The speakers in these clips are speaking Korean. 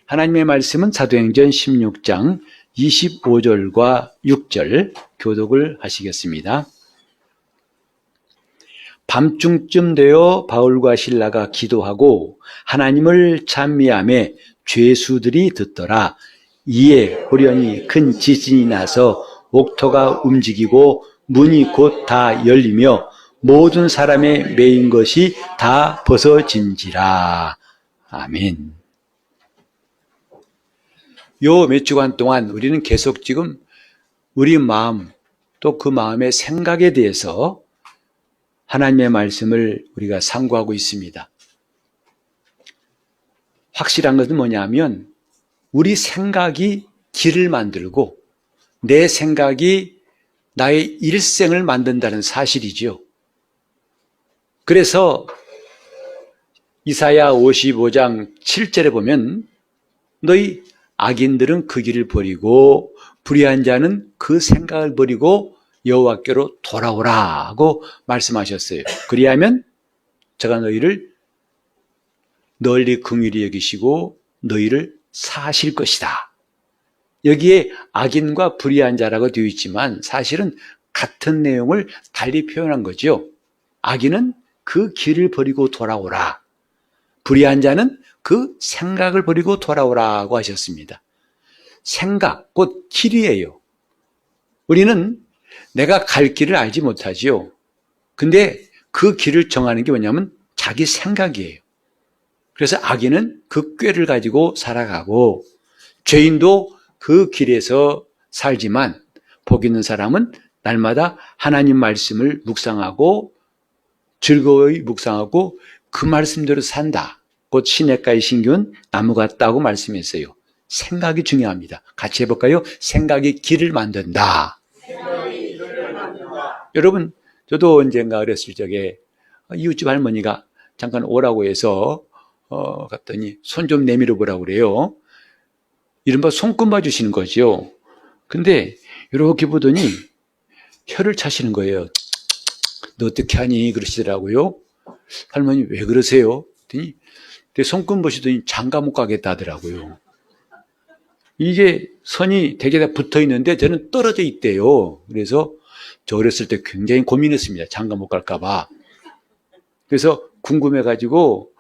하나님의 말씀은 사도행전 16장 25절과 6절 교독을 하시겠습니다. 밤중쯤 되어 바울과 실라가 기도하고 하나님을 찬미하며 죄수들이 듣더라. 이에 호련히 큰 지진이 나서 옥토가 움직이고 문이 곧 다 열리며 모든 사람의 매인 것이 다 벗어진지라. 아멘. 요 몇 주간 동안 우리는 계속 지금 우리 마음 또 그 마음의 생각에 대해서 하나님의 말씀을 우리가 상고하고 있습니다. 확실한 것은 뭐냐면 우리 생각이 길을 만들고 내 생각이 나의 일생을 만든다는 사실이죠. 그래서 이사야 55장 7절에 보면 너희 악인들은 그 길을 버리고 불의한 자는 그 생각을 버리고 여호와께로 돌아오라 하고 말씀하셨어요. 그리하면 제가 너희를 널리 긍휼히 여기시고 너희를 사하실 것이다. 여기에 악인과 불의한 자라고 되어 있지만 사실은 같은 내용을 달리 표현한 거죠. 악인은 그 길을 버리고 돌아오라. 불의한 자는 그 생각을 버리고 돌아오라고 하셨습니다. 생각, 곧 길이에요. 우리는 내가 갈 길을 알지 못하지요. 근데 그 길을 정하는 게 뭐냐면 자기 생각이에요. 그래서 악인은 그 꾀를 가지고 살아가고 죄인도 그 길에서 살지만 복 있는 사람은 날마다 하나님 말씀을 묵상하고 즐거이 묵상하고 그 말씀대로 산다. 곧 시냇가의 신기운 나무 같다고 말씀했어요. 생각이 중요합니다. 같이 해볼까요? 생각이 길을 만든다. 여러분, 저도 언젠가 어렸을 적에 이웃집 할머니가 잠깐 오라고 해서 갔더니 손 좀 내밀어 보라고 그래요. 이른바 손금 봐주시는 거죠. 근데 이렇게 보더니 혀를 차시는 거예요. 너 어떻게 하니? 그러시더라고요. 할머니 왜 그러세요? 그랬더니 손금 보시더니 장가 못 가겠다 하더라고요. 이게 선이 되게 다 붙어 있는데 저는 떨어져 있대요. 그래서 저 어렸을 때 굉장히 고민했습니다. 장가 못 갈까 봐. 그래서 궁금해가지고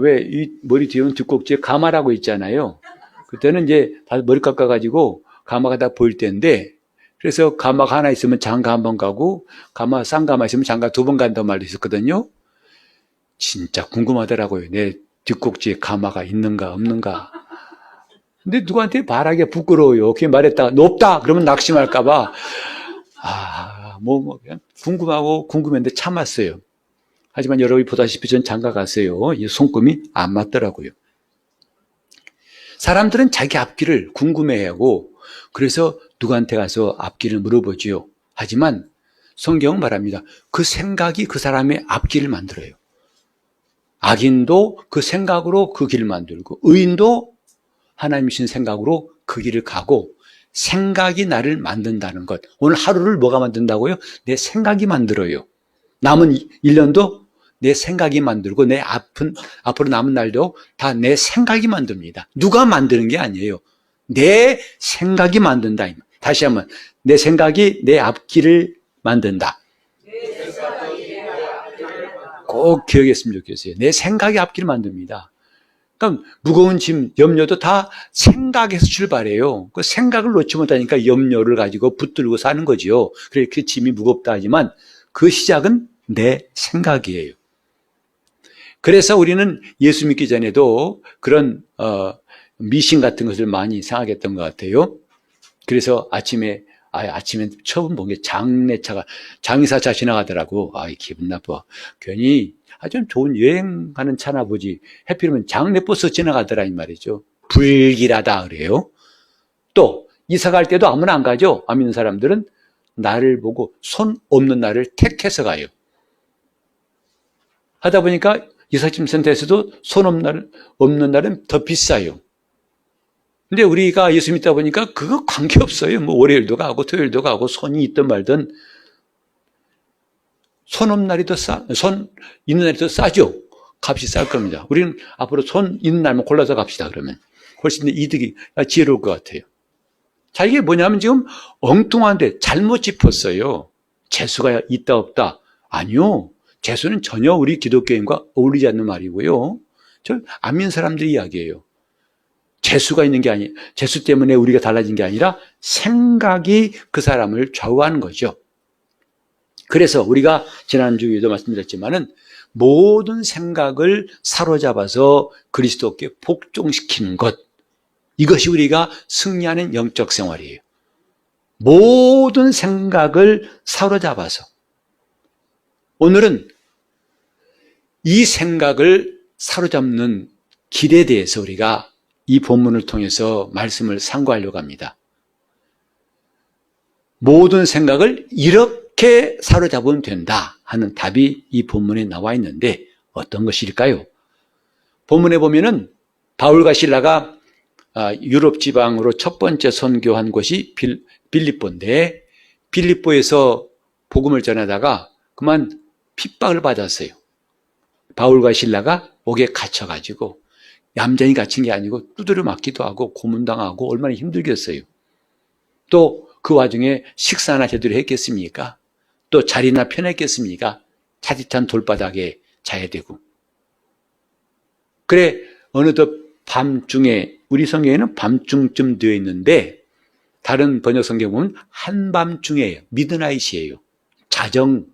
왜 이 머리 뒤에는 뒷꼭지에 가마라고 있잖아요. 그때는 이제 다 머리 깎아가지고 가마가 다 보일 때인데 그래서 가마가 하나 있으면 장가 한 번 가고 싼 가마 있으면 장가 2번 간다는 말도 있었거든요. 진짜 궁금하더라고요. 내 뒷꼭지에 가마가 있는가 없는가. 근데 누구한테 말하기가 부끄러워요. 그렇게 말했다가 높다 그러면 낙심할까 봐 그냥 궁금하고 궁금했는데 참았어요. 하지만 여러분이 보다시피 전 장가 갔어요. 이 손금이 안 맞더라고요. 사람들은 자기 앞길을 궁금해하고 그래서 누구한테 가서 앞길을 물어보지요. 하지만 성경은 말합니다. 그 생각이 그 사람의 앞길을 만들어요. 악인도 그 생각으로 그 길을 만들고 의인도 하나님 주신 생각으로 그 길을 가고 생각이 나를 만든다는 것. 오늘 하루를 뭐가 만든다고요? 내 생각이 만들어요. 남은 1년도 내 생각이 만들고 내 앞으로 남은 날도 다 내 생각이 만듭니다. 누가 만드는 게 아니에요. 내 생각이 만든다. 다시 한번 내 생각이 내 앞길을 만든다. 꼭 기억했으면 좋겠어요. 내 생각이 앞길을 만듭니다. 그러니까 무거운 짐, 염려도 다 생각에서 출발해요. 그 생각을 놓지 못하니까 염려를 가지고 붙들고 사는 거지요. 그래 그 짐이 무겁다 하지만 그 시작은 내 생각이에요. 그래서 우리는 예수 믿기 전에도 그런 미신 같은 것을 많이 생각했던 것 같아요. 그래서 아침에 처음 본 게 장의사차 지나가더라고. 기분 나빠. 괜히 좀 좋은 여행하는 차나 보지. 해필이면 장례버스 지나가더라 이 말이죠. 불길하다 그래요. 또 이사 갈 때도 아무나 안 가죠. 안 믿는 사람들은 나를 보고 손 없는 날을 택해서 가요. 하다 보니까 이삿짐 센터에서도 손 없는 날은 더 비싸요. 근데 우리가 예수 믿다 보니까 그거 관계없어요. 뭐 월요일도 가고 토요일도 가고 손이 있든 말든 손 없는 날이 손 있는 날이 더 싸죠. 값이 쌀 겁니다. 우리는 앞으로 손 있는 날만 골라서 갑시다 그러면. 훨씬 더 이득이 지혜로울 것 같아요. 자, 이게 뭐냐면 지금 엉뚱한데 잘못 짚었어요. 재수가 있다 없다. 아니요. 재수는 전혀 우리 기독교인과 어울리지 않는 말이고요. 저 안 믿는 사람들의 이야기예요. 재수가 있는 게 아니, 재수 때문에 우리가 달라진 게 아니라 생각이 그 사람을 좌우하는 거죠. 그래서 우리가 지난주에도 말씀드렸지만은 모든 생각을 사로잡아서 그리스도께 복종시키는 것, 이것이 우리가 승리하는 영적 생활이에요. 모든 생각을 사로잡아서. 오늘은 이 생각을 사로잡는 길에 대해서 우리가 이 본문을 통해서 말씀을 상고하려고 합니다. 모든 생각을 이렇게 사로잡으면 된다 하는 답이 이 본문에 나와 있는데 어떤 것일까요? 본문에 보면은 바울과 실라가 유럽 지방으로 첫 번째 선교한 곳이 빌립보인데 빌립보에서 복음을 전하다가 그만 핍박을 받았어요. 바울과 실라가 옥에 갇혀가지고 얌전히 갇힌 게 아니고 두드려 맞기도 하고 고문당하고 얼마나 힘들겠어요. 또 그 와중에 식사나 제대로 했겠습니까? 또 자리나 편했겠습니까? 차디찬 돌바닥에 자야 되고. 그래 어느덧 밤중에, 우리 성경에는 밤중쯤 되어 있는데 다른 번역 성경 보면 한밤중이에요. 미드나잇이에요. 자정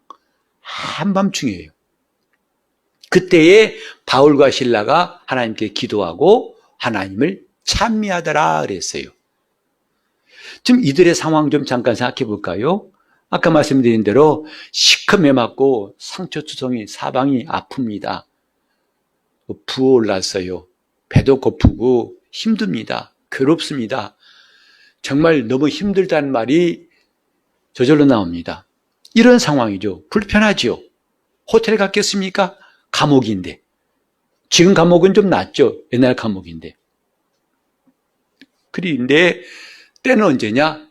한밤중이에요. 그때에 바울과 실라가 하나님께 기도하고 하나님을 찬미하더라 그랬어요. 지금 이들의 상황 좀 잠깐 생각해 볼까요? 아까 말씀드린 대로 시커매 맞고 상처투성이 사방이 아픕니다. 부어올랐어요. 배도 고프고 힘듭니다. 괴롭습니다. 정말 너무 힘들다는 말이 저절로 나옵니다. 이런 상황이죠. 불편하죠. 호텔에 갔겠습니까? 감옥인데. 지금 감옥은 좀 낫죠. 옛날 감옥인데. 그런데 때는 언제냐?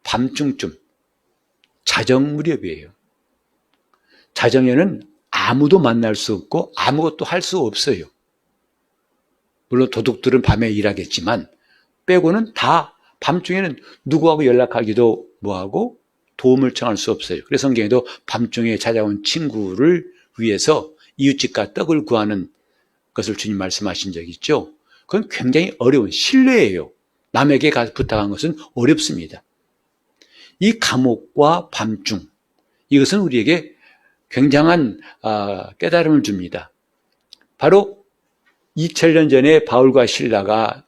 밤중쯤. 자정 무렵이에요. 자정에는 아무도 만날 수 없고 아무것도 할 수 없어요. 물론 도둑들은 밤에 일하겠지만 빼고는 다 밤중에는 누구하고 연락하기도 뭐하고 도움을 청할 수 없어요. 그래서 성경에도 밤중에 찾아온 친구를 위해서 이웃집과 떡을 구하는 것을 주님 말씀하신 적이 있죠. 그건 굉장히 어려운 신뢰예요. 남에게 가서 부탁한 것은 어렵습니다. 이 감옥과 밤중, 이것은 우리에게 굉장한 깨달음을 줍니다. 바로 2000년 전에 바울과 실라가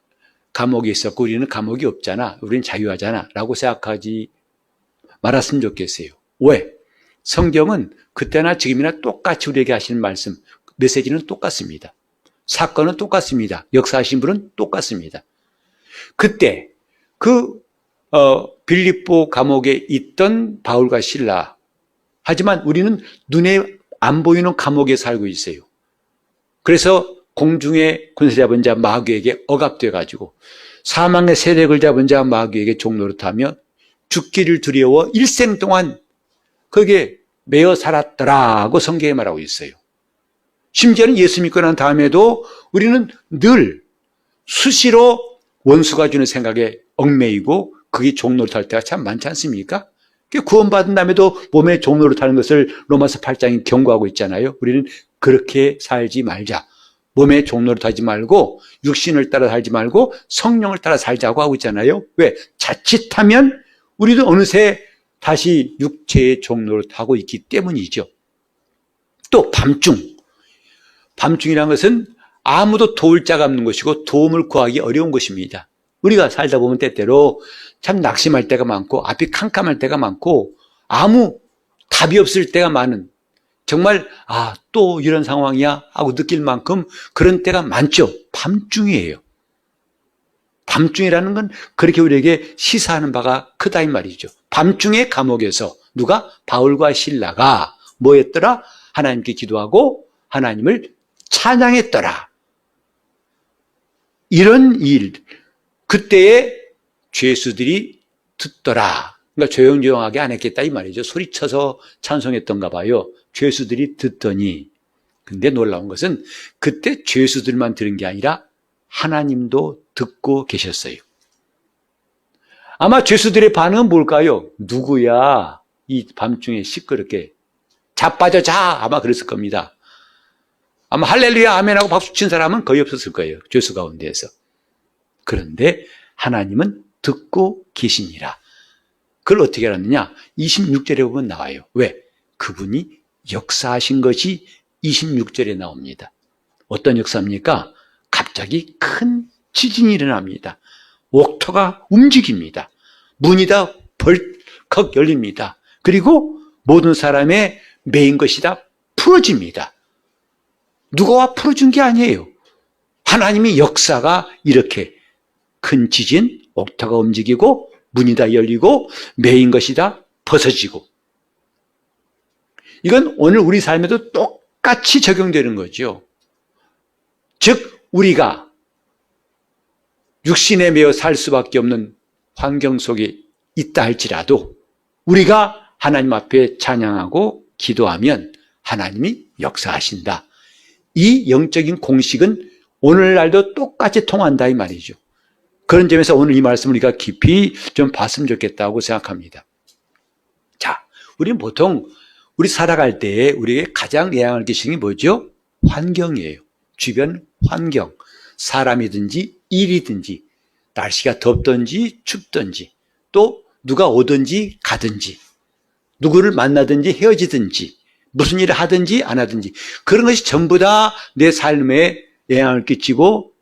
감옥에 있었고 우리는 감옥이 없잖아, 우리는 자유하잖아 라고 생각하지 말았으면 좋겠어요. 왜? 성경은 그때나 지금이나 똑같이 우리에게 하시는 말씀, 메시지는 똑같습니다. 사건은 똑같습니다. 역사하신 분은 똑같습니다. 그때 빌립보 감옥에 있던 바울과 실라, 하지만 우리는 눈에 안 보이는 감옥에 살고 있어요. 그래서 공중의 군세 잡은 자 마귀에게 억압돼 가지고 사망의 세력을 잡은 자 마귀에게 종노릇하며 죽기를 두려워 일생 동안 거기에 매여 살았더라고 성경에 말하고 있어요. 심지어는 예수 믿고 난 다음에도 우리는 늘 수시로 원수가 주는 생각에 얽매이고 그게 종노릇할 때가 참 많지 않습니까? 구원받은 다음에도 몸에 종노릇하는 것을 로마서 8장이 경고하고 있잖아요. 우리는 그렇게 살지 말자. 몸에 종노릇하지 말고 육신을 따라 살지 말고 성령을 따라 살자고 하고 있잖아요. 왜? 자칫하면 우리도 어느새 다시 육체의 종노릇하고 있기 때문이죠. 또 밤중이라는 것은 아무도 도울 자가 없는 것이고 도움을 구하기 어려운 것입니다. 우리가 살다 보면 때때로 참 낙심할 때가 많고 앞이 캄캄할 때가 많고 아무 답이 없을 때가 많은, 정말 또 이런 상황이야 하고 느낄 만큼 그런 때가 많죠. 밤중이에요. 밤중이라는 건 그렇게 우리에게 시사하는 바가 크다 이 말이죠. 밤중에 감옥에서 누가? 바울과 실라가 뭐 했더라? 하나님께 기도하고 하나님을 찬양했더라. 이런 일, 그때에 죄수들이 듣더라. 그러니까 조용조용하게 안 했겠다 이 말이죠. 소리쳐서 찬송했던가 봐요. 죄수들이 듣더니. 근데 놀라운 것은 그때 죄수들만 들은 게 아니라 하나님도 듣고 계셨어요. 아마 죄수들의 반응은 뭘까요? 누구야? 이 밤중에 시끄럽게. 자빠져 자! 아마 그랬을 겁니다. 아마 할렐루야 아멘하고 박수 친 사람은 거의 없었을 거예요. 죄수 가운데에서. 그런데 하나님은 듣고 계시니라. 그걸 어떻게 알았느냐? 26절에 보면 나와요. 왜? 그분이 역사하신 것이 26절에 나옵니다. 어떤 역사입니까? 갑자기 큰 지진이 일어납니다. 옥토가 움직입니다. 문이 다 벌컥 열립니다. 그리고 모든 사람의 매인 것이 다 풀어집니다. 누가 풀어준 게 아니에요. 하나님의 역사가 이렇게 큰 지진, 옥토가 움직이고 문이 다 열리고 매인 것이 다 벗어지고. 이건 오늘 우리 삶에도 똑같이 적용되는 거죠. 즉 우리가 육신에 매여 살 수밖에 없는 환경 속에 있다 할지라도 우리가 하나님 앞에 찬양하고 기도하면 하나님이 역사하신다. 이 영적인 공식은 오늘날도 똑같이 통한다 이 말이죠. 그런 점에서 오늘 이 말씀을 우리가 깊이 좀 봤으면 좋겠다고 생각합니다. 자, 우리는 보통 우리 살아갈 때에 우리에게 가장 예양할 것이 뭐죠? 환경이에요. 주변 환경. 사람이든지 일이든지 날씨가 덥든지 춥든지 또 누가 오든지 가든지 누구를 만나든지 헤어지든지 무슨 일을 하든지 안 하든지 그런 것이 전부 다 내 삶에 영향을 끼치고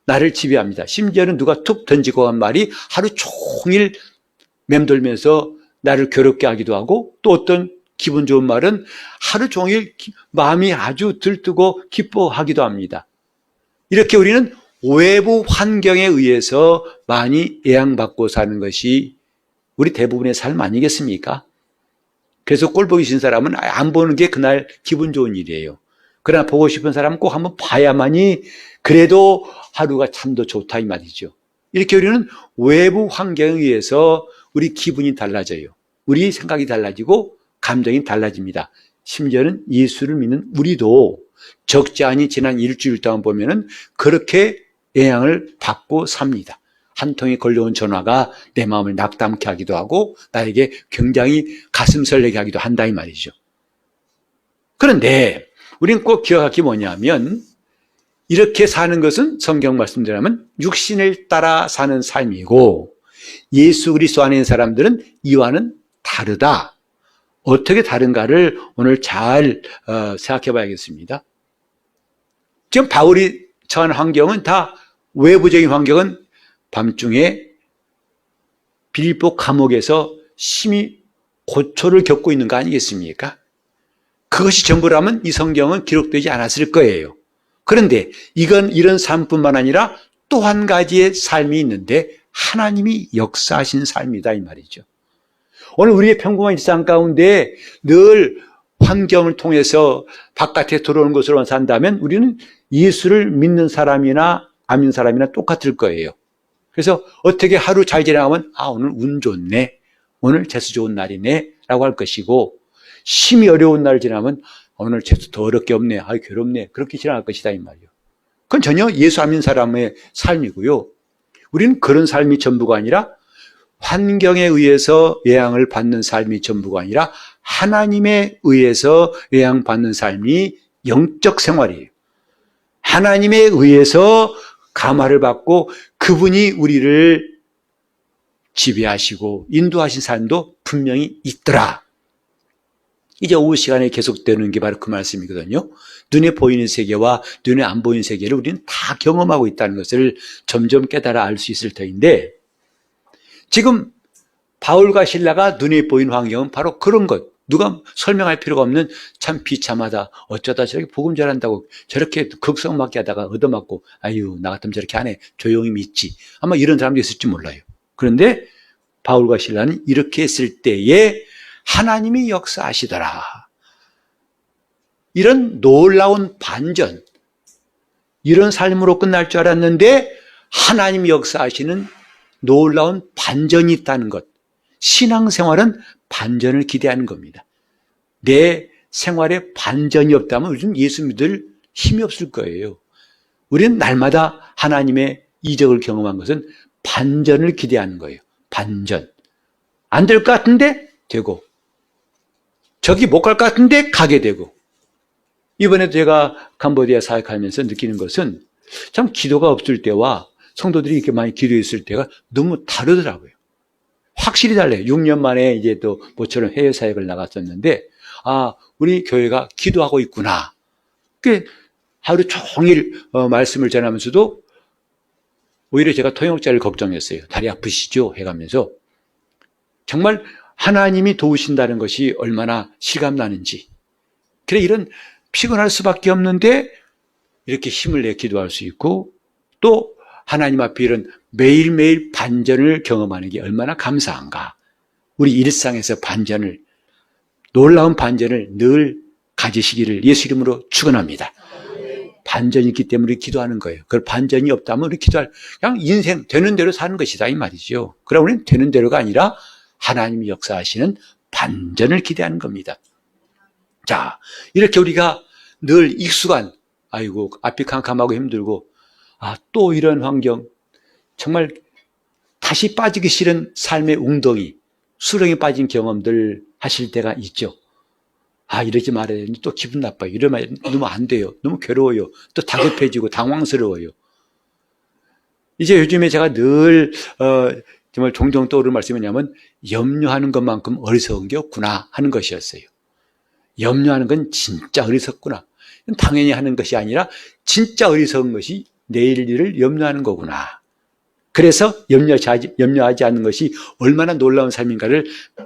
나를 지배합니다. 심지어는 누가 툭 던지고 한 말이 하루 종일 맴돌면서 나를 괴롭게 하기도 하고 또 어떤 기분 좋은 말은 하루 종일 마음이 아주 들뜨고 기뻐하기도 합니다. 이렇게 우리는 외부 환경에 의해서 많이 영향받고 사는 것이 우리 대부분의 삶 아니겠습니까? 그래서 꼴 보기 싫은 사람은 안 보는 게 그날 기분 좋은 일이에요. 그러나 보고 싶은 사람은 꼭 한번 봐야만이 그래도 하루가 참 더 좋다 이 말이죠. 이렇게 우리는 외부 환경에 의해서 우리 기분이 달라져요. 우리 생각이 달라지고 감정이 달라집니다. 심지어는 예수를 믿는 우리도 적지 않이 지난 일주일 동안 보면은 그렇게 영향을 받고 삽니다. 한 통이 걸려온 전화가 내 마음을 낙담케 하기도 하고 나에게 굉장히 가슴 설레게 하기도 한다 이 말이죠. 그런데 우리는 꼭 기억할 게 뭐냐면 이렇게 사는 것은 성경 말씀대로라면 육신을 따라 사는 삶이고 예수 그리스도 안에 있는 사람들은 이와는 다르다. 어떻게 다른가를 오늘 잘 생각해 봐야겠습니다. 지금 바울이 처한 환경은 다 외부적인 환경은 밤중에 빌립보 감옥에서 심히 고초를 겪고 있는 거 아니겠습니까? 그것이 전부라면 이 성경은 기록되지 않았을 거예요. 그런데 이런 삶뿐만 아니라 또 한 가지의 삶이 있는데 하나님이 역사하신 삶이다 이 말이죠. 오늘 우리의 평범한 일상 가운데 늘 환경을 통해서 바깥에 들어오는 것으로 산다면 우리는 예수를 믿는 사람이나 안 믿는 사람이나 똑같을 거예요. 그래서 어떻게 하루 잘 지나가면 오늘 운 좋네, 오늘 재수 좋은 날이네 라고 할 것이고 심히 어려운 날 지나면 오늘 재수 더 어렵게 없네, 괴롭네 그렇게 지나갈 것이다 이 말이에요. 그건 전혀 예수 안 믿는 사람의 삶이고요. 우리는 그런 삶이 전부가 아니라 환경에 의해서 영향을 받는 삶이 전부가 아니라 하나님에 의해서 영향받는 삶이 영적 생활이에요. 하나님에 의해서 감화를 받고 그분이 우리를 지배하시고 인도하신 삶도 분명히 있더라. 이제 오후 시간에 계속되는 게 바로 그 말씀이거든요. 눈에 보이는 세계와 눈에 안 보이는 세계를 우리는 다 경험하고 있다는 것을 점점 깨달아 알 수 있을 터인데 지금 바울과 실라가 눈에 보이는 환경은 바로 그런 것. 누가 설명할 필요가 없는 참 비참하다. 어쩌다 저렇게 복음 전한다고 저렇게 극성맞게 하다가 얻어맞고 나 같으면 저렇게 안 해. 조용히 믿지. 아마 이런 사람도 있을지 몰라요. 그런데 바울과 실라는 이렇게 했을 때에 하나님이 역사하시더라. 이런 놀라운 반전, 이런 삶으로 끝날 줄 알았는데 하나님이 역사하시는 놀라운 반전이 있다는 것. 신앙생활은 반전을 기대하는 겁니다. 내 생활에 반전이 없다면 우리는 예수 믿을 힘이 없을 거예요. 우리는 날마다 하나님의 이적을 경험한 것은 반전을 기대하는 거예요. 반전. 안 될 것 같은데 되고, 저기 못 갈 것 같은데 가게 되고. 이번에도 제가 캄보디아 사역하면서 느끼는 것은 참 기도가 없을 때와 성도들이 이렇게 많이 기도했을 때가 너무 다르더라고요. 확실히 달라요. 6년 만에 이제 또 모처럼 해외 사역을 나갔었는데, 아, 우리 교회가 기도하고 있구나. 그 하루 종일 말씀을 전하면서도 오히려 제가 통역자를 걱정했어요. 다리 아프시죠? 해가면서 정말 하나님이 도우신다는 것이 얼마나 실감나는지. 그래, 이런 피곤할 수밖에 없는데 이렇게 힘을 내 기도할 수 있고, 또 하나님 앞에 이런 매일매일 반전을 경험하는 게 얼마나 감사한가. 우리 일상에서 반전을, 놀라운 반전을 늘 가지시기를 예수 이름으로 축원합니다. 반전이 있기 때문에 기도하는 거예요. 그 반전이 없다면 우리 기도할, 그냥 인생 되는 대로 사는 것이다 이 말이죠. 그럼 우리는 되는 대로가 아니라 하나님이 역사하시는 반전을 기대하는 겁니다. 자, 이렇게 우리가 늘 익숙한, 아이고 앞이 캄캄하고 힘들고, 아, 또 이런 환경, 정말 다시 빠지기 싫은 삶의 웅덩이, 수렁에 빠진 경험들 하실 때가 있죠. 아, 이러지 말아야 되는데 또 기분 나빠요. 이러면 너무 안 돼요. 너무 괴로워요. 또 다급해지고 당황스러워요. 이제 요즘에 제가 늘 정말 종종 떠오르는 말씀이 뭐냐면 염려하는 것만큼 어리석은 게 없구나 하는 것이었어요. 염려하는 건 진짜 어리석구나. 당연히 하는 것이 아니라 진짜 어리석은 것이 내일 일을 염려하는 거구나. 그래서 염려하지 않는 것이 얼마나 놀라운 삶인가를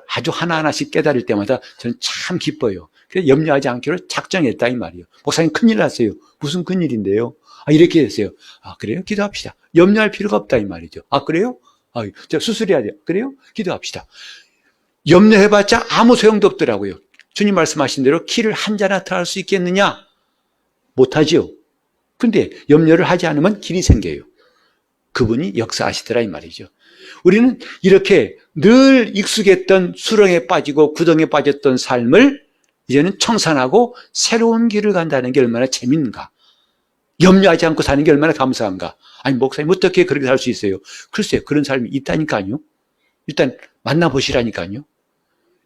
아주 하나하나씩 깨달을 때마다 저는 참 기뻐요. 그래서 염려하지 않기로 작정했다 이 말이에요. 목사님 큰일 났어요. 무슨 큰일인데요? 아, 이렇게 됐어요. 아, 그래요? 기도합시다. 염려할 필요가 없다 이 말이죠. 아, 그래요? 아, 저 수술해야 돼요. 그래요? 기도합시다. 염려해봤자 아무 소용도 없더라고요. 주님 말씀하신 대로 키를 한 자나 더 할 수 있겠느냐? 못하지요. 근데 염려를 하지 않으면 길이 생겨요. 그분이 역사하시더라 이 말이죠. 우리는 이렇게 늘 익숙했던 수렁에 빠지고 구덩이에 빠졌던 삶을 이제는 청산하고 새로운 길을 간다는 게 얼마나 재밌는가. 염려하지 않고 사는 게 얼마나 감사한가. 아니, 목사님 어떻게 그렇게 살 수 있어요? 글쎄요, 그런 삶이 있다니까요. 일단 만나보시라니까요.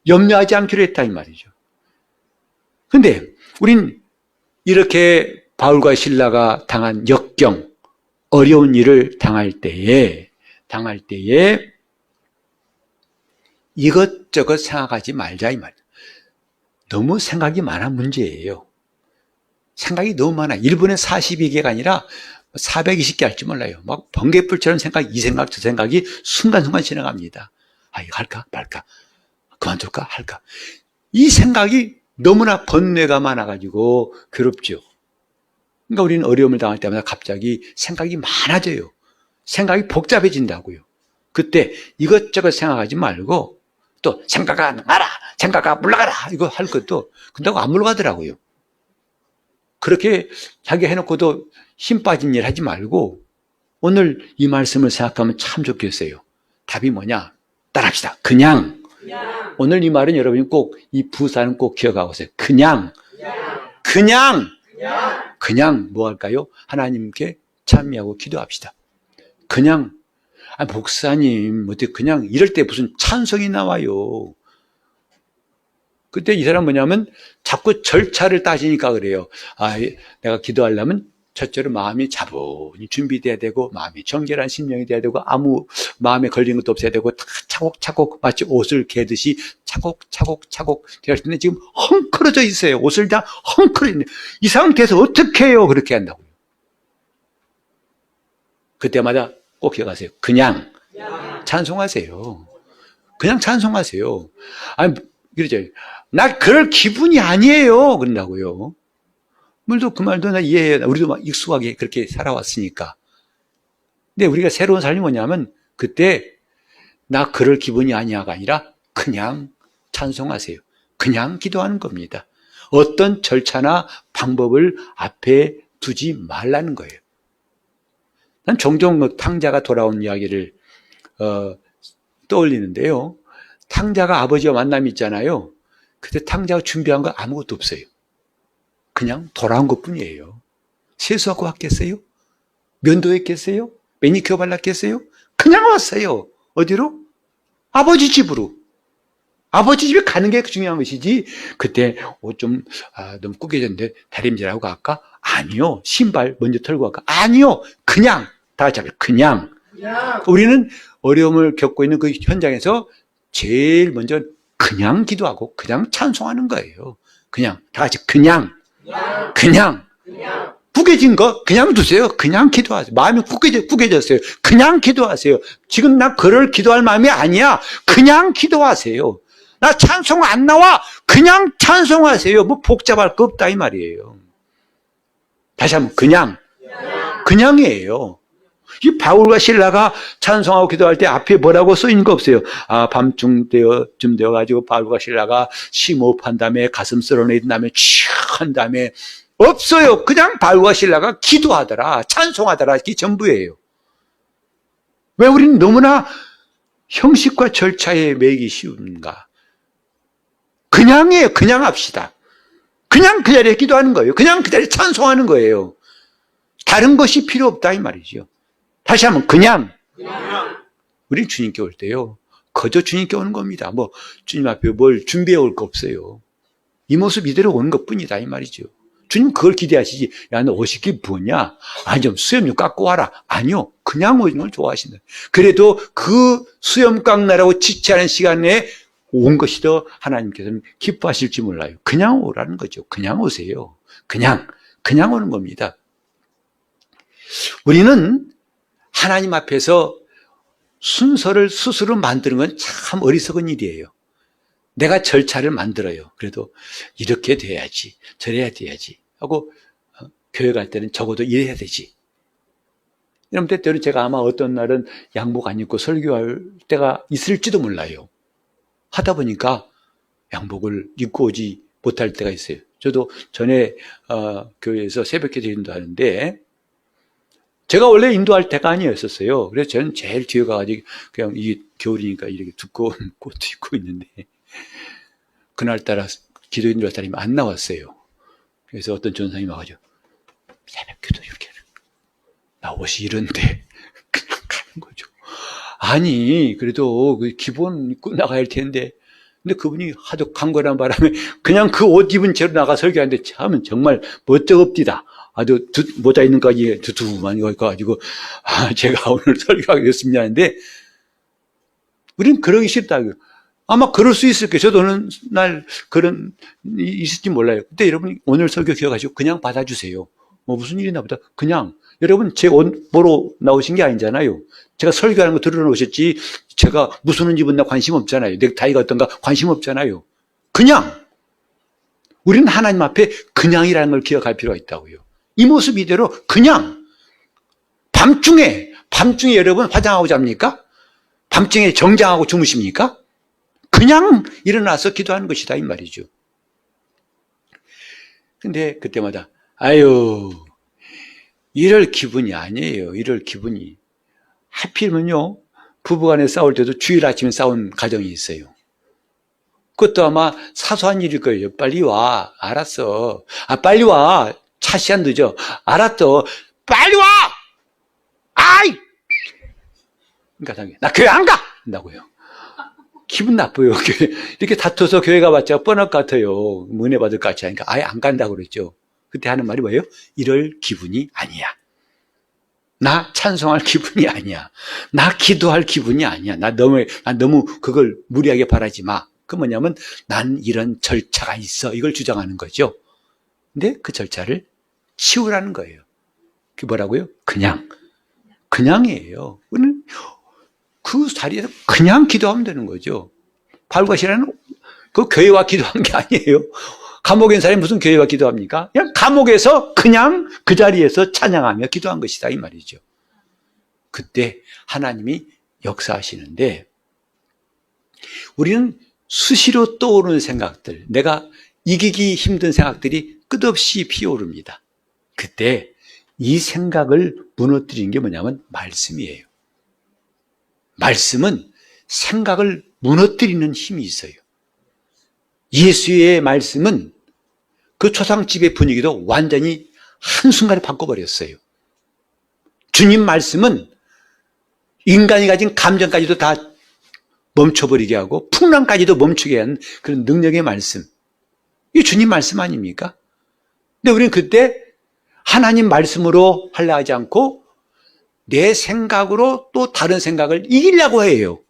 염려하지 않기로 했다 이 말이죠. 근데 우린 이렇게 바울과 실라가 당한 역경, 어려운 일을 당할 때에 이것저것 생각하지 말자 이 말이에요. 너무 생각이 많아 문제예요. 생각이 너무 많아. 1분에 42개가 아니라 420개 할지 몰라요. 막 번개불처럼 이 생각 저 생각이 순간순간 지나갑니다. 아, 이거 할까 말까, 그만둘까 할까. 이 생각이 너무나 번뇌가 많아가지고 괴롭죠. 그러니까 우리는 어려움을 당할 때마다 갑자기 생각이 많아져요. 생각이 복잡해진다고요. 그때 이것저것 생각하지 말고 또 생각아 마라, 생각아 물러가라 이거 할 것도 근다고 안 물러가더라고요. 그렇게 자기 해놓고도 힘 빠진 일 하지 말고 오늘 이 말씀을 생각하면 참 좋겠어요. 답이 뭐냐? 따라합시다. 그냥. 오늘 이 말은 여러분이 꼭 이 부사는 꼭 기억하고 있어요. 그냥 뭐 할까요? 하나님께 찬미하고 기도합시다. 그냥, 아, 목사님, 어떻게 그냥 이럴 때 무슨 찬송이 나와요. 그때 이 사람 뭐냐면 자꾸 절차를 따지니까 그래요. 아, 내가 기도하려면 첫째로 마음이 차분히 준비돼야 되고 마음이 정결한 심령이 돼야 되고 아무 마음에 걸린 것도 없어야 되고 다 차곡차곡 마치 옷을 개듯이 차곡차곡 되어 있는데 지금 헝클어져 있어요. 옷을 다 헝클어 있네. 이 상태에서 어떻게 해요? 그렇게 한다고요. 그때마다 꼭 기억하세요. 그냥 찬송하세요. 그냥 찬송하세요. 아니, 그러죠. 나 그럴 기분이 아니에요. 그런다고요. 그 말도 나 이해해요. 우리도 막 익숙하게 그렇게 살아왔으니까. 근데 우리가 새로운 삶이 뭐냐면 그때 나 그럴 기분이 아니야가 아니라 그냥 찬송하세요. 그냥 기도하는 겁니다. 어떤 절차나 방법을 앞에 두지 말라는 거예요. 난 종종 탕자가 돌아온 이야기를 떠올리는데요. 탕자가 아버지와 만남이 있잖아요. 그때 탕자가 준비한 거 아무것도 없어요. 그냥 돌아온 것 뿐이에요. 세수하고 왔겠어요? 면도했겠어요? 매니큐어 발랐겠어요? 그냥 왔어요. 어디로? 아버지 집으로. 아버지 집에 가는 게 중요한 것이지, 그때 옷 좀 너무 구겨졌는데 다림질하고 갈까? 아니요. 신발 먼저 털고 갈까? 아니요. 그냥 다 같이 그냥. 우리는 어려움을 겪고 있는 그 현장에서 제일 먼저 그냥 기도하고 그냥 찬송하는 거예요. 그냥 다 같이 그냥. 구겨진 거 그냥 두세요. 그냥 기도하세요. 마음이 구겨졌어요. 그냥 기도하세요. 지금 나 그럴 기도할 마음이 아니야. 그냥 기도하세요. 나 찬송 안 나와. 그냥 찬송하세요. 뭐 복잡할 거 없다 이 말이에요. 다시 한번 그냥이에요. 이 바울과 실라가 찬송하고 기도할 때 앞에 뭐라고 써 있는 거 없어요. 밤중 쯤 되어가지고 바울과 실라가 심호흡한 다음에 가슴 쓸어내린 다음에 취한 다음에 없어요. 그냥 바울과 실라가 기도하더라. 찬송하더라. 이게 전부예요. 왜 우리는 너무나 형식과 절차에 매이기 쉬운가? 그냥이에요. 그냥 합시다. 그냥 그 자리에 기도하는 거예요. 그냥 그 자리에 찬송하는 거예요. 다른 것이 필요 없다 이 말이죠. 다시 한번 그냥. 우리 주님께 올 때요. 거저 주님께 오는 겁니다. 뭐 주님 앞에 뭘 준비해 올 거 없어요. 이 모습 이대로 오는 것뿐이다 이 말이죠. 주님 그걸 기대하시지. 야, 너 50개 부었냐? 아니, 좀 수염 좀 깎고 와라. 아니요. 그냥 오는 걸 좋아하신다. 그래도 그 수염 깎느라고 지체하는 시간에 온 것이 더 하나님께서는 기뻐하실지 몰라요. 그냥 오라는 거죠. 그냥 오세요. 그냥 오는 겁니다. 우리는 하나님 앞에서 순서를 스스로 만드는 건 참 어리석은 일이에요. 내가 절차를 만들어요. 그래도 이렇게 돼야지, 저래야 돼야지 하고 교회 갈 때는 적어도 이래야 되지. 이런 때때로 제가 아마 어떤 날은 양복 안 입고 설교할 때가 있을지도 몰라요. 하다 보니까 양복을 입고 오지 못할 때가 있어요. 저도 전에 교회에서 새벽기도 인도하는데 제가 원래 인도할 때가 아니었었어요. 그래서 저는 제일 뒤에 가가지고 그냥 이게 겨울이니까 이렇게 두꺼운 코트 입고 있는데 그날따라 기도 인도할 사람이 안 나왔어요. 그래서 어떤 전사님이 와가지고 새벽기도 이렇게 나 옷이 이런데 그냥 가는 거죠. 아니 그래도 그 기본 입고 나가야 할 텐데 근데 그분이 하도 강건한 바람에 그냥 그 옷 입은 채로 나가 설교하는데 참 정말 멋쩍읍디다. 아주 모자 있는 까지 두툼한 거 가지고 제가 오늘 설교하겠습니다 하는데 우리는 그러기 싫다고요. 아마 그럴 수 있을 거예요. 저도 어느 날 그런 있을지 몰라요. 근데 여러분 오늘 설교 기억하시고 그냥 받아주세요. 뭐 무슨 일이나 보다 그냥 여러분 제 옷 보러 나오신 게 아니잖아요. 제가 설교하는 거 들으러 오셨지 제가 무슨 옷 입었나 관심 없잖아요. 넥타이가 어떤가 관심 없잖아요. 그냥 우리는 하나님 앞에 그냥이라는 걸 기억할 필요가 있다고요. 이 모습 이대로 그냥 밤중에 여러분 화장하고 잡니까? 밤중에 정장하고 주무십니까? 그냥 일어나서 기도하는 것이다 이 말이죠. 근데 그때마다 아유 이럴 기분이 아니에요. 이럴 기분이. 하필이면요 부부간에 싸울 때도 주일 아침에 싸운 가정이 있어요. 그것도 아마 사소한 일일 거예요. 빨리 와. 알았어. 빨리 와. 차 시간 늦어. 알았어. 빨리 와! 아이! 그러니까 나 교회 안 가! 한다고요. 기분 나빠요. 이렇게 다퉈서 교회 가봤자 뻔할 것 같아요. 은혜 받을 것 같이 하니까 아예 안 간다고 그랬죠. 그때 하는 말이 뭐예요? 이럴 기분이 아니야. 나 찬송할 기분이 아니야. 나 기도할 기분이 아니야. 나 너무 그걸 무리하게 바라지 마. 그 뭐냐면 난 이런 절차가 있어. 이걸 주장하는 거죠. 근데 그 절차를 치우라는 거예요. 그게 뭐라고요? 그냥이에요. 우리는 그 자리에서 그냥 기도하면 되는 거죠. 바울과 시라는 그 교회와 기도한 게 아니에요. 감옥에 있는 사람이 무슨 교회와 기도합니까? 그냥 감옥에서 그냥 그 자리에서 찬양하며 기도한 것이다 이 말이죠. 그때 하나님이 역사하시는데 우리는 수시로 떠오르는 생각들, 내가 이기기 힘든 생각들이 끝없이 피어오릅니다. 그때 이 생각을 무너뜨리는 게 뭐냐면 말씀이에요. 말씀은 생각을 무너뜨리는 힘이 있어요. 예수의 말씀은 그 초상집의 분위기도 완전히 한순간에 바꿔버렸어요. 주님 말씀은 인간이 가진 감정까지도 다 멈춰버리게 하고 풍랑까지도 멈추게 하는 그런 능력의 말씀. 이게 주님 말씀 아닙니까? 근데 우리는 그때 하나님 말씀으로 하려 하지 않고 내 생각으로 또 다른 생각을 이기려고 해요.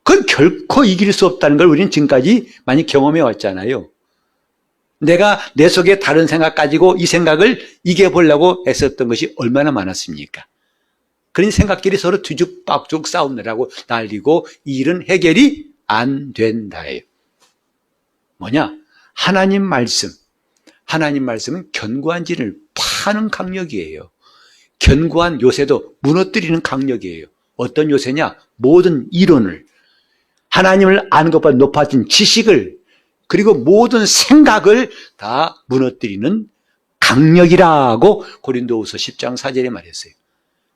그건 결코 이길 수 없다는 걸 우리는 지금까지 많이 경험해 왔잖아요. 내가 내 속에 다른 생각 가지고 이 생각을 이겨보려고 했었던 것이 얼마나 많았습니까? 그런 생각끼리 서로 뒤죽박죽 싸우느라고 날리고 이 일은 해결이 안 된다예요. 뭐냐? 하나님 말씀. 하나님 말씀은 견고한 진을 파는 강력이에요. 견고한 요새도 무너뜨리는 강력이에요. 어떤 요새냐? 모든 이론을, 하나님을 아는 것보다 높아진 지식을, 그리고 모든 생각을 다 무너뜨리는 강력이라고 고린도후서 10장 4절에 말했어요.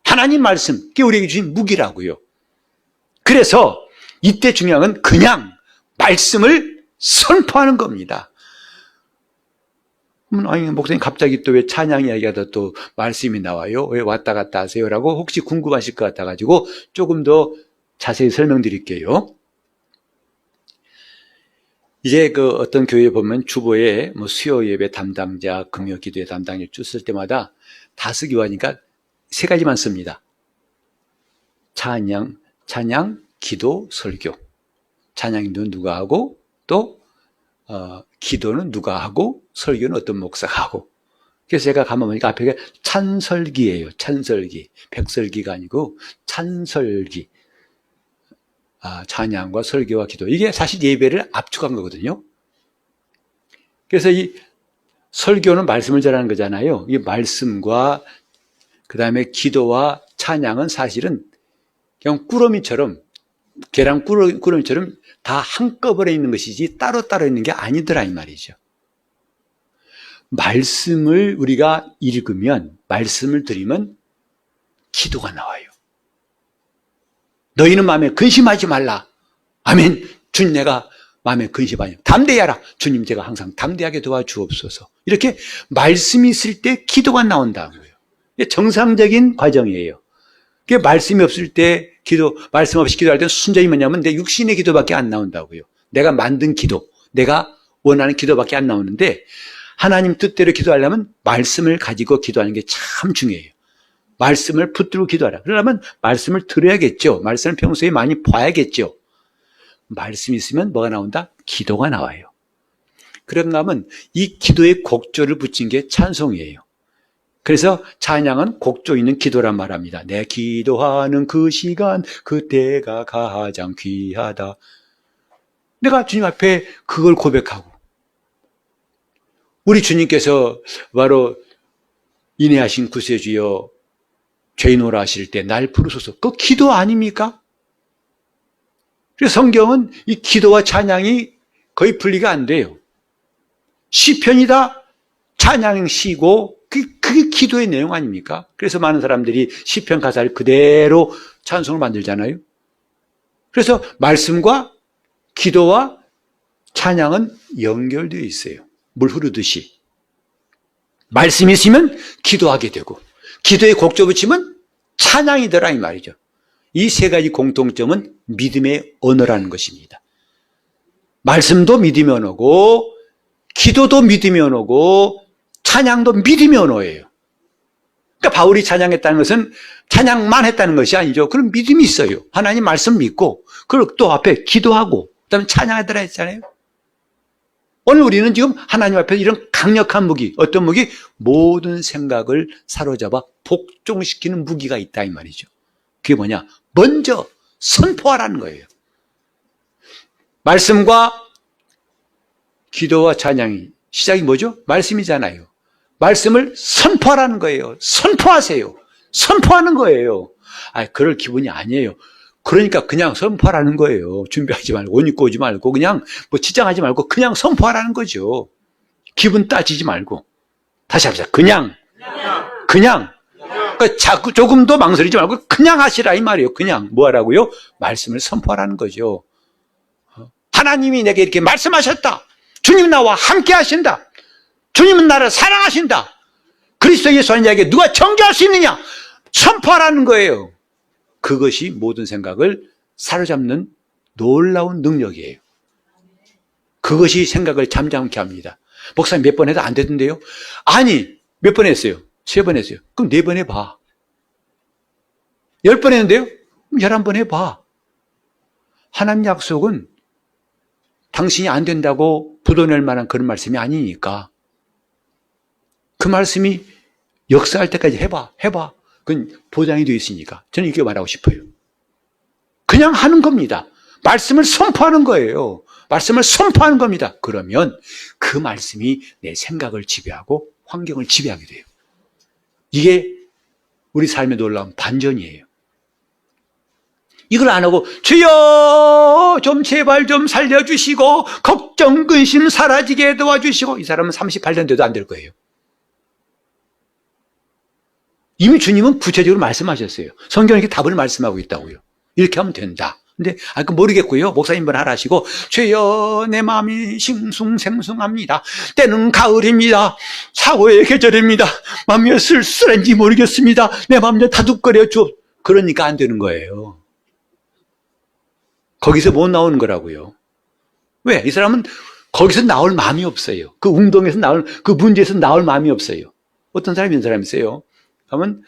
하나님 말씀, 그게 우리에게 주신 무기라고요. 그래서 이때 중요한 건 그냥 말씀을 선포하는 겁니다. 아니, 목사님 갑자기 또 왜 찬양 이야기하다 또 말씀이 나와요? 왜 왔다 갔다 하세요? 라고 혹시 궁금하실 것 같아가지고 조금 더 자세히 설명드릴게요. 이제 그 어떤 교회에 보면 주보에 뭐 수요 예배 담당자, 금요 기도회 담당자 쭉 쓸 때마다 다 쓰기 하니까 세 가지만 씁니다. 찬양, 기도, 설교. 찬양도 누가 하고 또 기도는 누가 하고 설교는 어떤 목사가 하고. 그래서 제가 가만 보니까 앞에 찬설기예요. 찬설기. 백설기가 아니고 찬설기. 찬양과 설교와 기도. 이게 사실 예배를 압축한 거거든요. 그래서 이 설교는 말씀을 전하는 거잖아요. 이 말씀과 그 다음에 기도와 찬양은 사실은 그냥 꾸러미처럼, 계란 꾸러미처럼 다 한꺼번에 있는 것이지 따로따로 있는 게 아니더라 이 말이죠. 말씀을 우리가 읽으면, 말씀을 들으면 기도가 나와요. 너희는 마음에 근심하지 말라. 아멘. 주님, 내가 마음에 근심하지. 담대하라. 주님, 제가 항상 담대하게 도와주옵소서. 이렇게 말씀이 있을 때 기도가 나온다고요. 이게 정상적인 과정이에요. 그게 말씀이 없을 때 말씀 없이 기도할 때는 순전히 뭐냐면 내 육신의 기도밖에 안 나온다고요. 내가 만든 기도, 내가 원하는 기도밖에 안 나오는데 하나님 뜻대로 기도하려면 말씀을 가지고 기도하는 게 참 중요해요. 말씀을 붙들고 기도하라. 그러려면 말씀을 들어야겠죠. 말씀을 평소에 많이 봐야겠죠. 말씀이 있으면 뭐가 나온다? 기도가 나와요. 그런가 하면 이 기도에 곡조를 붙인 게 찬송이에요. 그래서 찬양은 곡조 있는 기도란 말합니다. 내 기도하는 그 시간, 그때가 가장 귀하다. 내가 주님 앞에 그걸 고백하고, 우리 주님께서 바로 인애하신 구세주여 죄인오라 하실 때 날 부르소서. 그 기도 아닙니까? 그래서 성경은 이 기도와 찬양이 거의 분리가 안 돼요. 시편이다 찬양시고 그게 기도의 내용 아닙니까? 그래서 많은 사람들이 시편 가사를 그대로 찬송을 만들잖아요. 그래서 말씀과 기도와 찬양은 연결되어 있어요. 물 흐르듯이. 말씀이 있으면 기도하게 되고, 기도에 곡조 붙이면 찬양이더라 이 말이죠. 이 세 가지 공통점은 믿음의 언어라는 것입니다. 말씀도 믿음의 언어고, 기도도 믿음의 언어고, 찬양도 믿음의 언어예요. 그러니까 바울이 찬양했다는 것은 찬양만 했다는 것이 아니죠. 그런 믿음이 있어요. 하나님 말씀 믿고, 그리고 또 앞에 기도하고, 그 다음에 찬양하더라 했잖아요. 오늘 우리는 지금 하나님 앞에 이런 강력한 무기, 어떤 무기? 모든 생각을 사로잡아 복종시키는 무기가 있다 이 말이죠. 그게 뭐냐? 먼저 선포하라는 거예요. 말씀과 기도와 찬양이 시작이 뭐죠? 말씀이잖아요. 말씀을 선포하라는 거예요. 선포하세요. 선포하는 거예요. 그럴 기분이 아니에요. 그러니까 그냥 선포하라는 거예요. 준비하지 말고, 옷 입고 오지 말고, 그냥 뭐 치장하지 말고, 그냥 선포하라는 거죠. 기분 따지지 말고. 다시 합시다. 그냥. 그러니까 자꾸 조금도 망설이지 말고, 그냥 하시라 이 말이에요. 그냥. 뭐 하라고요? 말씀을 선포하라는 거죠. 하나님이 내게 이렇게 말씀하셨다. 주님은 나와 함께 하신다. 주님은 나를 사랑하신다. 그리스도 예수 한 자에게 누가 정죄할 수 있느냐? 선포하라는 거예요. 그것이 모든 생각을 사로잡는 놀라운 능력이에요. 그것이 생각을 잠잠케 합니다. 목사님 몇 번 해도 안 되던데요? 아니, 몇 번 했어요? 3번 했어요. 그럼 4번 해봐. 10번 했는데요? 그럼 11번 해봐. 하나님 약속은 당신이 안 된다고 부도낼 만한 그런 말씀이 아니니까 그 말씀이 역사할 때까지 해봐. 그건 보장이 되어 있으니까 저는 이렇게 말하고 싶어요. 그냥 하는 겁니다. 말씀을 선포하는 거예요. 말씀을 선포하는 겁니다. 그러면 그 말씀이 내 생각을 지배하고 환경을 지배하게 돼요. 이게 우리 삶의 놀라운 반전이에요. 이걸 안 하고 주여 좀 제발 좀 살려주시고 걱정 근심 사라지게 도와주시고, 이 사람은 38년 돼도 안 될 거예요. 이미 주님은 구체적으로 말씀하셨어요. 성경에 이렇게 답을 말씀하고 있다고요. 이렇게 하면 된다. 근데 그 모르겠고요. 목사님분 하라 하시고 주여 내 마음이 싱숭생숭합니다. 때는 가을입니다. 사고의 계절입니다. 마음이 왜 쓸쓸한지 모르겠습니다. 내 마음 좀 다독거려 줘. 그러니까 안 되는 거예요. 거기서 못 나오는 거라고요. 왜? 이 사람은 거기서 나올 마음이 없어요. 그 운동에서 나올, 그 문제에서 나올 마음이 없어요. 어떤 사람이 이런 사람이 있어요. 그러면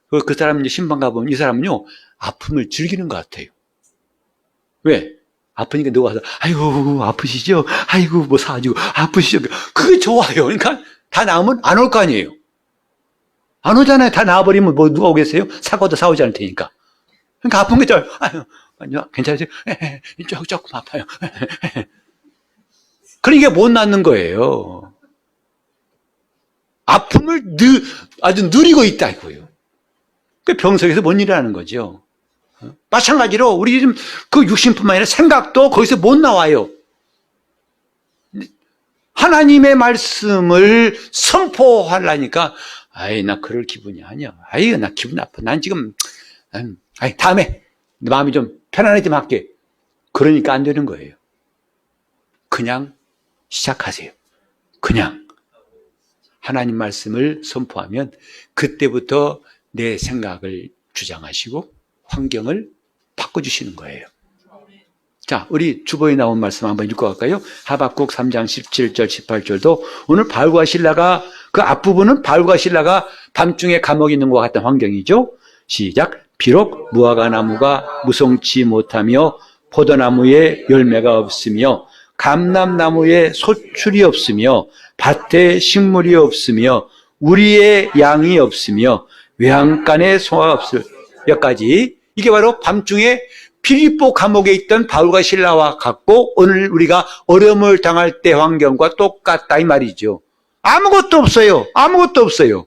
그 사람 이제 신방 가보면 이 사람은요, 아픔을 즐기는 것 같아요. 왜? 아프니까 누가 와서, 아이고, 아프시죠? 아이고, 뭐 사가지고, 아프시죠? 그게 좋아요. 그러니까 다 나으면 안 올 거 아니에요. 안 오잖아요. 다 나아버리면 뭐 누가 오겠어요? 사고도 사오지 않을 테니까. 그러니까 아픈 게 좋아요. 아유, 괜찮으세요? 조금 아파요. 그러니까 못 낫는 거예요. 아픔을 아주 누리고 있다 이거예요. 그 병석에서 뭔 일을 하는 거죠. 마찬가지로 우리 지금 그 육신뿐만 아니라 생각도 거기서 못 나와요. 하나님의 말씀을 선포하려니까 아이 나 그럴 기분이 아니야. 아이 나 기분 나빠. 난 지금 다음에 마음이 좀 편안해지면 할게. 그러니까 안 되는 거예요. 그냥 시작하세요. 그냥 하나님 말씀을 선포하면 그때부터 내 생각을 주장하시고 환경을 바꿔주시는 거예요. 자, 우리 주보에 나온 말씀 한번 읽고 갈까요? 하박국 3장 17절 18절도 오늘 바울과 실라가, 그 앞부분은 바울과 실라가 밤중에 감옥에 있는 것 같은 환경이죠. 시작. 비록 무화과 나무가 무성치 못하며 포도나무에 열매가 없으며 감람나무에 소출이 없으며 밭에 식물이 없으며 우리의 양이 없으며 외양간에 소가 없을, 여기까지. 이게 바로 밤중에 필리포 감옥에 있던 바울과 실라와 같고 오늘 우리가 어려움을 당할 때 환경과 똑같다 이 말이죠. 아무것도 없어요. 아무것도 없어요.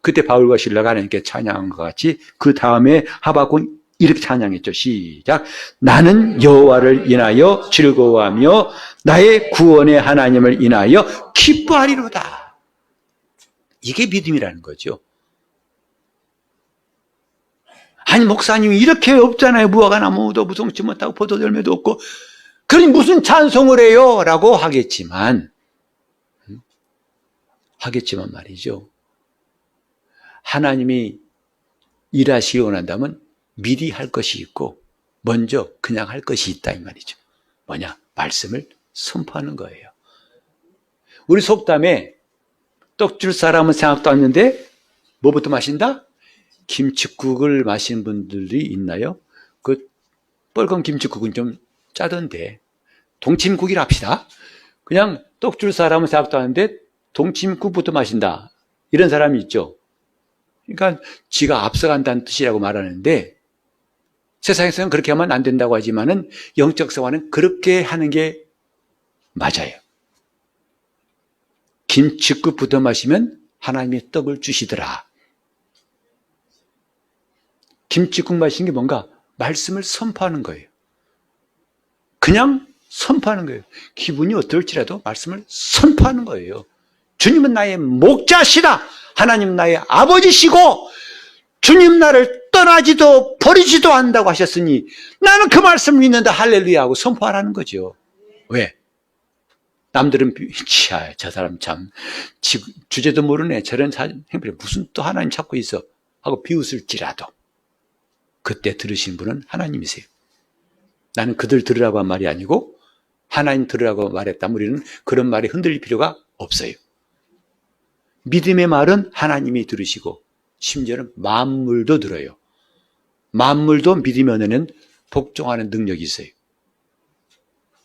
그때 바울과 실라가 하나님께 찬양한 것 같이 그 다음에 하박국 이렇게 찬양했죠. 시작. 나는 여호와를 인하여 즐거워하며 나의 구원의 하나님을 인하여 기뻐하리로다. 이게 믿음이라는 거죠. 아니 목사님이 이렇게 없잖아요. 무화과 나무도 무성치 못하고 포도 열매도 없고 그러니 무슨 찬송을 해요? 라고 하겠지만 말이죠. 하나님이 일하시기 원한다면 미리 할 것이 있고 먼저 그냥 할 것이 있다 이 말이죠. 뭐냐? 말씀을 선포하는 거예요. 우리 속담에 떡 줄 사람은 생각도 안 했는데 뭐부터 마신다? 김칫국을 마시는 분들이 있나요? 그 뻘건 김칫국은 좀 짜던데 동치미국이라 합시다. 그냥 떡 줄 사람은 생각도 안 하는데 동치미국부터 마신다. 이런 사람이 있죠. 그러니까 지가 앞서간다는 뜻이라고 말하는데 세상에서는 그렇게 하면 안 된다고 하지만은 영적 생활은 그렇게 하는 게 맞아요. 김칫국부터 마시면 하나님의 떡을 주시더라. 김칫국 마시는 게 뭔가? 말씀을 선포하는 거예요. 그냥 선포하는 거예요. 기분이 어떨지라도 말씀을 선포하는 거예요. 주님은 나의 목자시다. 하나님 나의 아버지시고 주님 나를 떠나지도 버리지도 않는다고 하셨으니 나는 그 말씀을 믿는다. 할렐루야 하고 선포하라는 거죠. 왜? 남들은 저 사람 참 주제도 모르네. 저런 행패 무슨 또 하나님 찾고 있어. 하고 비웃을지라도 그때 들으신 분은 하나님이세요. 나는 그들 들으라고 한 말이 아니고 하나님 들으라고 말했다면 우리는 그런 말에 흔들릴 필요가 없어요. 믿음의 말은 하나님이 들으시고 심지어는 만물도 들어요. 만물도 믿음의 언어는 복종하는 능력이 있어요.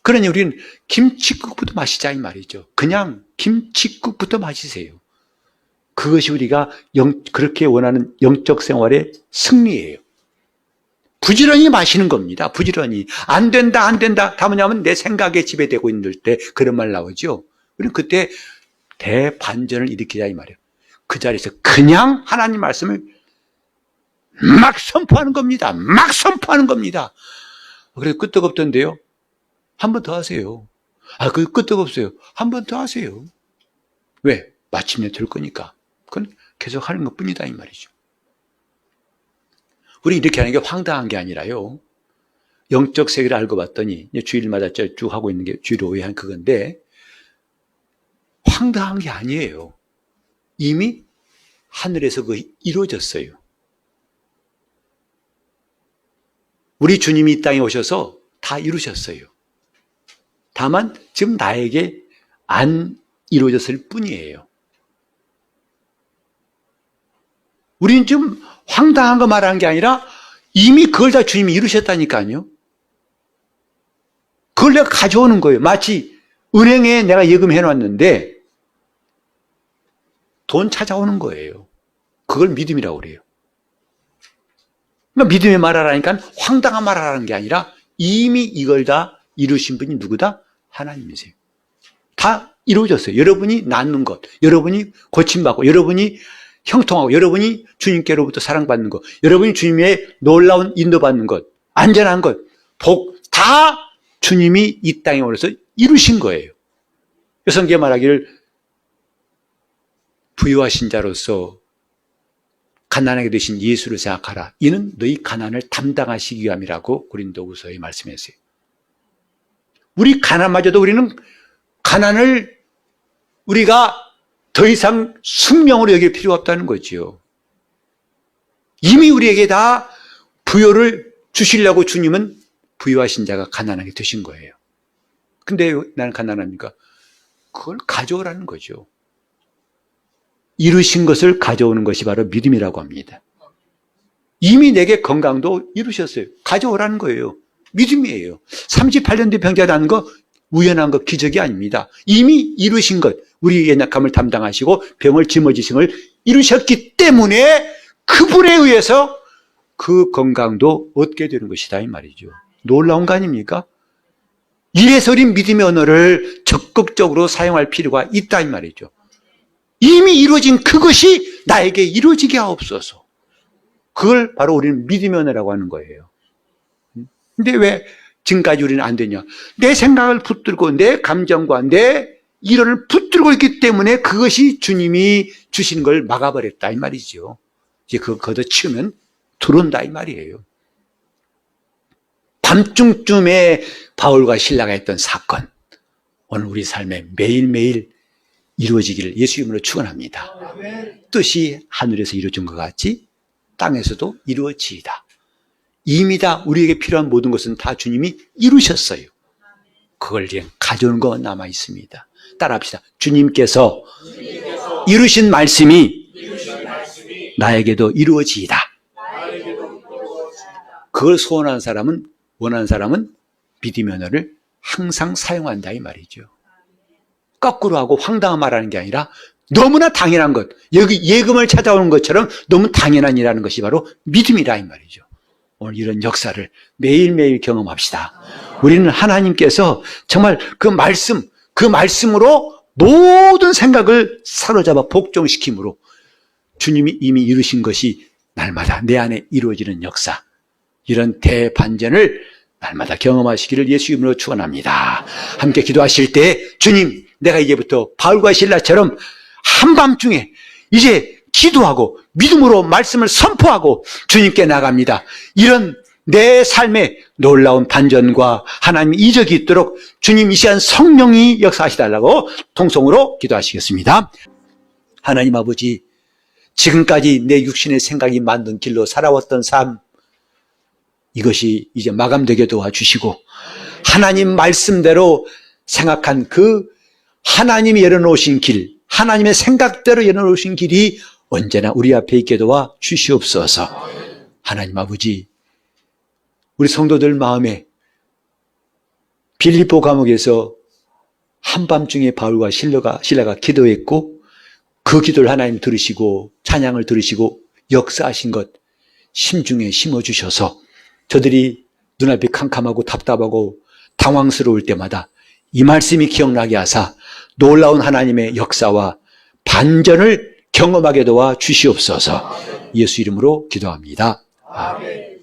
그러니 우리는 김칫국부터 마시자 이 말이죠. 그냥 김칫국부터 마시세요. 그것이 우리가 그렇게 원하는 영적 생활의 승리예요. 부지런히 마시는 겁니다. 부지런히. 안 된다, 안 된다. 다 뭐냐면 내 생각에 지배되고 있는 때 그런 말 나오죠. 우리는 그때 대반전을 일으키자 이 말이에요. 그 자리에서 그냥 하나님 말씀을 막 선포하는 겁니다. 막 선포하는 겁니다. 그래서 끄떡없던데요. 한 번 더 하세요. 그 끄떡없어요. 한 번 더 하세요. 왜? 마침내 될 거니까. 그건 계속 하는 것 뿐이다 이 말이죠. 우리 이렇게 하는 게 황당한 게 아니라요. 영적 세계를 알고 봤더니 주일마다 쭉 하고 있는 게 주일 오후에 한 그건데 황당한 게 아니에요. 이미 하늘에서 그거 이루어졌어요. 우리 주님이 이 땅에 오셔서 다 이루셨어요. 다만 지금 나에게 안 이루어졌을 뿐이에요. 우리는 지금 황당한 거 말하는 게 아니라 이미 그걸 다 주님이 이루셨다니까요. 그걸 내가 가져오는 거예요. 마치 은행에 내가 예금해 놨는데 돈 찾아오는 거예요. 그걸 믿음이라고 그래요. 그러니까 믿음의 말하라니까 황당한 말하라는 게 아니라 이미 이걸 다 이루신 분이 누구다? 하나님이세요. 다 이루어졌어요. 여러분이 낳는 것, 여러분이 고침받고, 여러분이 형통하고, 여러분이 주님께로부터 사랑받는 것, 여러분이 주님의 놀라운 인도받는 것, 안전한 것, 복, 다 주님이 이 땅에 오셔서 이루신 거예요. 성경에 말하기를 부유하신 자로서 가난하게 되신 예수를 생각하라. 이는 너희 가난을 담당하시기 위함이라고 고린도후서에 말씀했어요. 우리 가난마저도 우리는 가난을 우리가 더 이상 숙명으로 여길 필요가 없다는 거지요. 이미 우리에게 다 부여를 주시려고 주님은 부유하신 자가 가난하게 되신 거예요. 근데 나는 가난합니까? 그걸 가져오라는 거죠. 이루신 것을 가져오는 것이 바로 믿음이라고 합니다. 이미 내게 건강도 이루셨어요. 가져오라는 거예요. 믿음이에요. 38년 뒤 병자 나는 거 우연한 거 기적이 아닙니다. 이미 이루신 것, 우리의 연약함을 담당하시고 병을 짊어지신 걸 이루셨기 때문에 그분에 의해서 그 건강도 얻게 되는 것이다 이 말이죠. 놀라운 거 아닙니까? 이래서 우리 믿음의 언어를 적극적으로 사용할 필요가 있다 이 말이죠. 이미 이루어진 그것이 나에게 이루어지게 하옵소서. 그걸 바로 우리는 믿음의 언어라고 하는 거예요. 근데 왜 지금까지 우리는 안 되냐? 내 생각을 붙들고 내 감정과 내 이론을 붙들고 있기 때문에 그것이 주님이 주신 걸 막아버렸다 이 말이죠. 이제 그거 걷어치우면 들어온다 이 말이에요. 밤중쯤에 바울과 신라가 했던 사건, 오늘 우리 삶에 매일매일 이루어지기를 예수 이름으로 축원합니다. 뜻이 하늘에서 이루어진 것 같이 땅에서도 이루어지이다. 이미 다 우리에게 필요한 모든 것은 다 주님이 이루셨어요. 그걸 이제 가져오는 거 남아 있습니다. 따라합시다. 주님께서 이루신 말씀이 나에게도 이루어지이다. 그걸 소원하는 사람은, 원하는 사람은 믿음의 언어를 항상 사용한다 이 말이죠. 거꾸로 하고 황당한 말하는 게 아니라 너무나 당연한 것, 여기 예금을 찾아오는 것처럼 너무 당연한 일하는 것이 바로 믿음이라 이 말이죠. 오늘 이런 역사를 매일매일 경험합시다. 우리는 하나님께서 정말 그 말씀으로 모든 생각을 사로잡아 복종시킴으로 주님이 이미 이루신 것이 날마다 내 안에 이루어지는 역사, 이런 대반전을 날마다 경험하시기를 예수 이름으로 축원합니다. 함께 기도하실 때 주님, 내가 이제부터 바울과 실라처럼 한밤중에 이제 기도하고 믿음으로 말씀을 선포하고 주님께 나갑니다. 이런 내 삶에 놀라운 반전과 하나님의 이적이 있도록 주님 이 시간 성령이 역사하시달라고 통성으로 기도하시겠습니다. 하나님 아버지, 지금까지 내 육신의 생각이 만든 길로 살아왔던 삶, 이것이 이제 마감되게 도와주시고 하나님 말씀대로 생각한 그 하나님이 열어놓으신 길, 하나님의 생각대로 열어놓으신 길이 언제나 우리 앞에 있게 도와 주시옵소서. 하나님 아버지, 우리 성도들 마음에 빌립보 감옥에서 한밤중에 바울과 실라가 기도했고 그 기도를 하나님 들으시고 찬양을 들으시고 역사하신 것 심중에 심어주셔서 저들이 눈앞이 캄캄하고 답답하고 당황스러울 때마다 이 말씀이 기억나게 하사 놀라운 하나님의 역사와 반전을 경험하게 도와 주시옵소서. 예수 이름으로 기도합니다. 아멘.